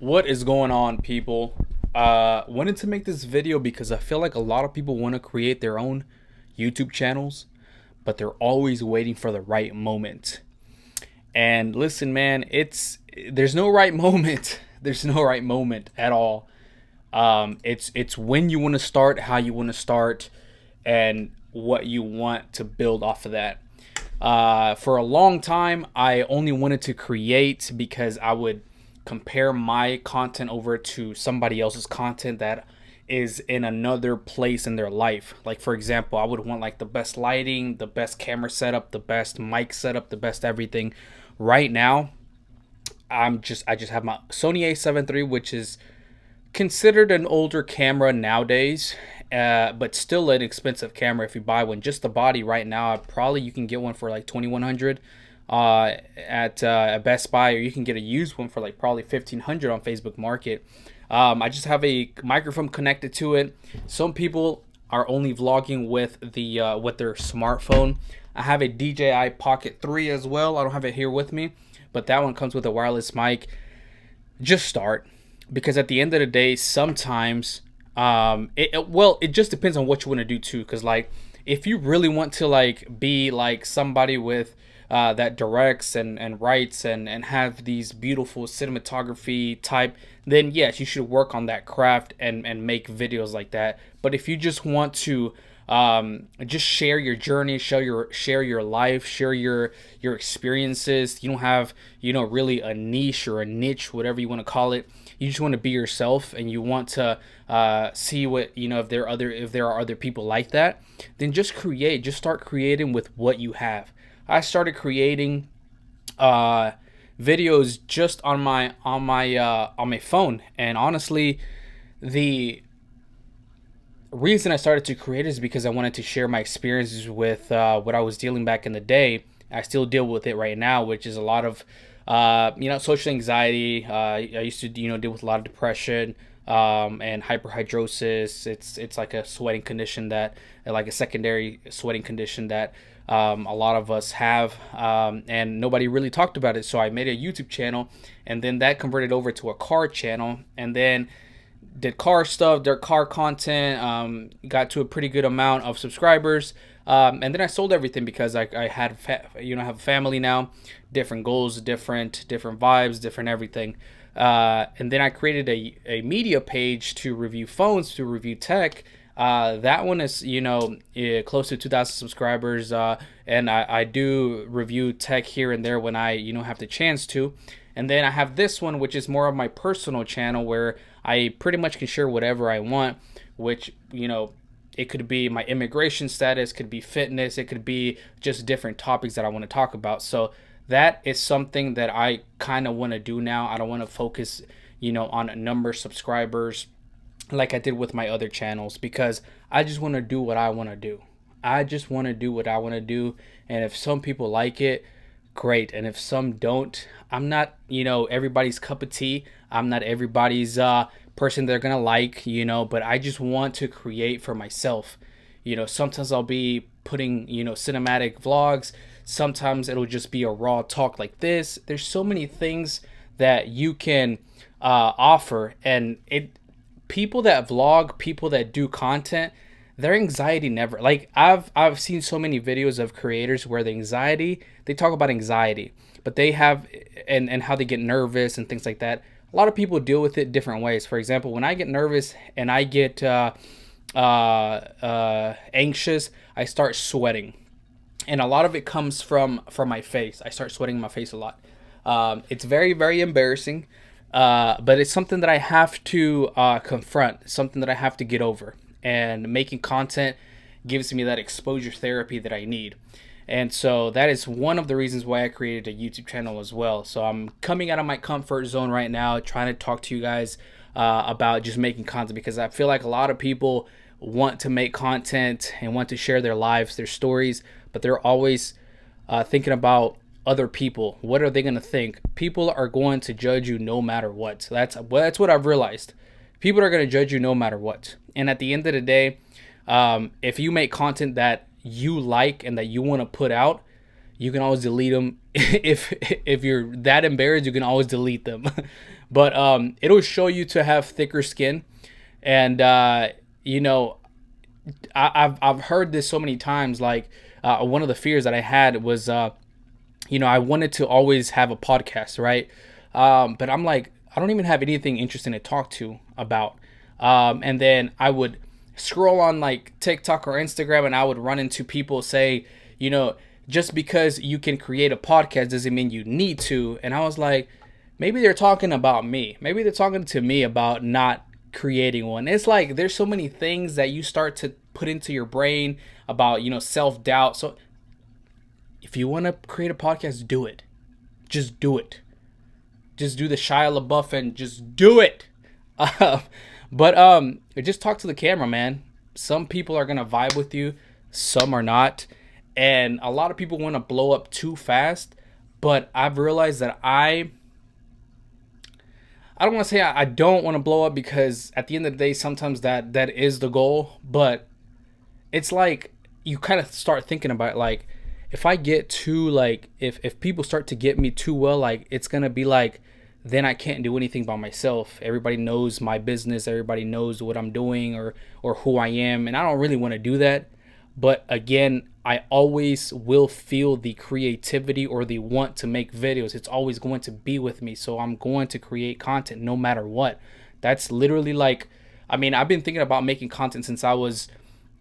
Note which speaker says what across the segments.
Speaker 1: What is going on, people? Wanted to make this video because I feel like a lot of people want to create their own YouTube channels, but they're always waiting for the right moment. And listen, man, there's no right moment. There's no right moment at all. It's when you want to start, how you want to start, and what you want to build off of that. For a long time, I only wanted to create because I would compare my content over to somebody else's content that is in another place in their life. Like, for example, I would want like the best lighting, the best camera setup, the best mic setup, the best everything. Right now, I just have my Sony A7 III, which is considered an older camera nowadays, but still an expensive camera if you buy one. Just the body right now, probably you can get one for like 2,100 at Best Buy, or you can get a used one for like probably 1,500 on Facebook Market. I just have a microphone connected to it. Some people are only vlogging with their smartphone. I have a DJI Pocket 3 as well. I don't have it here with me, but that one comes with a wireless mic. Just start, because at the end of the day, sometimes it just depends on what you want to do too. Because like, if you really want to like be like somebody with that directs and writes and have these beautiful cinematography type, then yes, you should work on that craft and make videos like that. But if you just want to just share your journey, share your life, share your experiences, you don't have, really a niche or a niche, whatever you want to call it. You just want to be yourself, and you want to see what, if there are other people like that, then just start creating with what you have. I started creating videos just on my phone, and honestly, the reason I started to create is because I wanted to share my experiences with what I was dealing back in the day. I still deal with it right now, which is a lot of social anxiety. I used to deal with a lot of depression and hyperhidrosis. It's like a sweating condition like a secondary sweating condition that a lot of us have, and nobody really talked about it. So I made a YouTube channel, and then that converted over to a car channel, and then did car stuff, their car content, got to a pretty good amount of subscribers, and then I sold everything because I had have a family now, different goals, different vibes, different everything, and then I created a media page to review phones, to review tech. That one is close to 2,000 subscribers, and I do review tech here and there when I have the chance to. And then I have this one, which is more of my personal channel, where I pretty much can share whatever I want, which, it could be my immigration status, could be fitness, it could be just different topics that I want to talk about. So that is something that I kind of want to do now. I don't want to focus, on a number of subscribers like I did with my other channels, because I just want to do what I want to do. I just want to do what I want to do. And if some people like it, great. And if some don't, I'm not, everybody's cup of tea. I'm not everybody's person they're gonna like, but I just want to create for myself. Sometimes I'll be putting, cinematic vlogs. Sometimes it'll just be a raw talk like this. There's so many things that you can offer, and people that vlog, people that do content, their anxiety never, like, I've seen so many videos of creators where they talk about anxiety, but they have, and how they get nervous and things like that. A lot of people deal with it different ways. For example, when I get nervous and I get anxious, I start sweating, and a lot of it comes from my face. I start sweating my face a lot. It's very, very embarrassing, but it's something that I have to confront, something that I have to get over. And making content gives me that exposure therapy that I need. And so that is one of the reasons why I created a YouTube channel as well. So I'm coming out of my comfort zone right now, trying to talk to you guys about just making content, because I feel like a lot of people want to make content and want to share their lives, their stories, but they're always thinking about other people. What are they going to think? People are going to judge you no matter what. So that's what I've realized. People are going to judge you no matter what. And at the end of the day, if you make content that you like and that you want to put out, you can always delete them. If you're that embarrassed, you can always delete them. But it'll show you to have thicker skin. And you know, I've heard this so many times. Like one of the fears that I had was I wanted to always have a podcast, right? But I'm like, I don't even have anything interesting to talk to about. And then I would scroll on like TikTok or Instagram, and I would run into people say, just because you can create a podcast doesn't mean you need to. And I was like, maybe they're talking about me. Maybe they're talking to me about not creating one. It's like there's so many things that you start to put into your brain about, self-doubt. So if you want to create a podcast, do it. Just do it. Just do the Shia LaBeouf and just do it. But just talk to the camera, man. Some people are gonna vibe with you, some are not, and a lot of people want to blow up too fast. But I've realized that I don't want to say I don't want to blow up, because at the end of the day, sometimes that is the goal. But it's like you kind of start thinking about it, like if I get too like if people start to get me too well, like it's gonna be like then I can't do anything by myself. Everybody knows my business, everybody knows what I'm doing or who I am, and I don't really want to do that. But again, I always will feel the creativity or the want to make videos. It's always going to be with me. So I'm going to create content no matter what. That's literally like, I mean, I've been thinking about making content since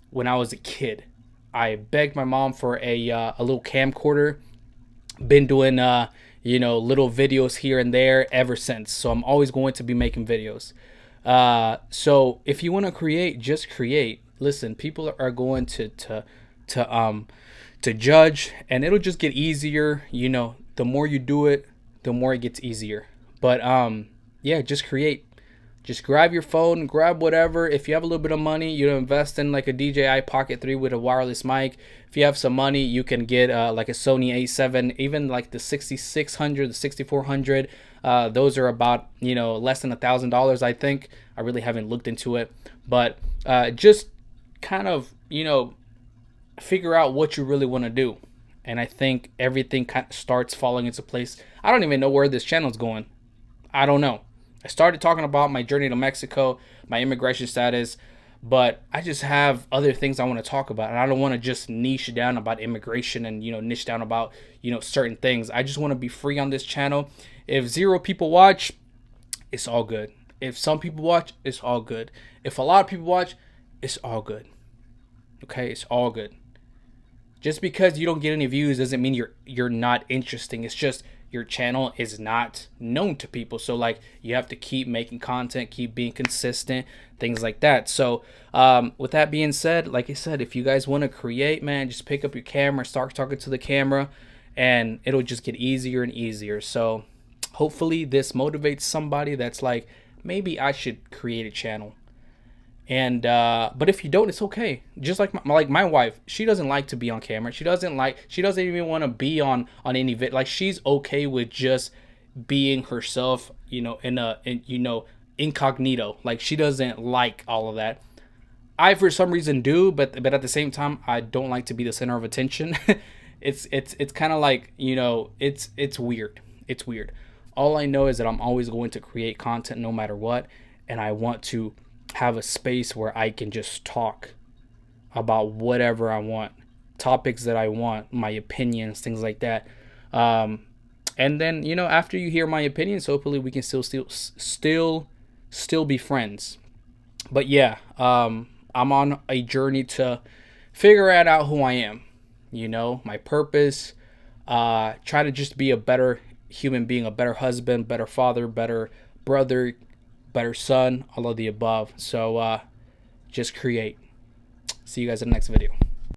Speaker 1: when I was a kid. I begged my mom for a little camcorder. Been doing little videos here and there ever since. So I'm always going to be making videos. So if you want to create, just create. Listen, people are going to judge, and it'll just get easier. The more you do it, the more it gets easier. But yeah, just create. Just grab your phone, grab whatever. If you have a little bit of money, invest in like a DJI Pocket 3 with a wireless mic. If you have some money, you can get like a Sony A7, even like the 6600, the 6400. Those are about less than $1,000, I think. I really haven't looked into it, but just kind of figure out what you really want to do, and I think everything kind of starts falling into place. I don't even know where this channel is going. I don't know. I started talking about my journey to Mexico, my immigration status, but I just have other things I want to talk about, and I don't want to just niche down about immigration and niche down about certain things. I just want to be free on this channel. If 0 people watch, it's all good. If some people watch, it's all good. If a lot of people watch, it's all good. Okay, it's all good. Just because you don't get any views doesn't mean you're not interesting. It's just your channel is not known to people. So like you have to keep making content, keep being consistent, things like that. So with that being said, like I said, if you guys want to create, man, just pick up your camera, start talking to the camera, and it'll just get easier and easier. So hopefully this motivates somebody that's like, maybe I should create a channel. And but if you don't, it's okay. Just like my wife, she doesn't like to be on camera. She doesn't even want to be on any vid. Like she's okay with just being herself, incognito. Like she doesn't like all of that. I for some reason do, but at the same time, I don't like to be the center of attention. it's kind of like it's weird. It's weird. All I know is that I'm always going to create content no matter what, and I want to have a space where I can just talk about whatever I want, topics that I want, my opinions, things like that. And then after you hear my opinions, hopefully we can still be friends. But yeah, I'm on a journey to figure out who I am, my purpose, try to just be a better human being, a better husband, better father, better brother, better son, all of the above. So just create. See you guys in the next video.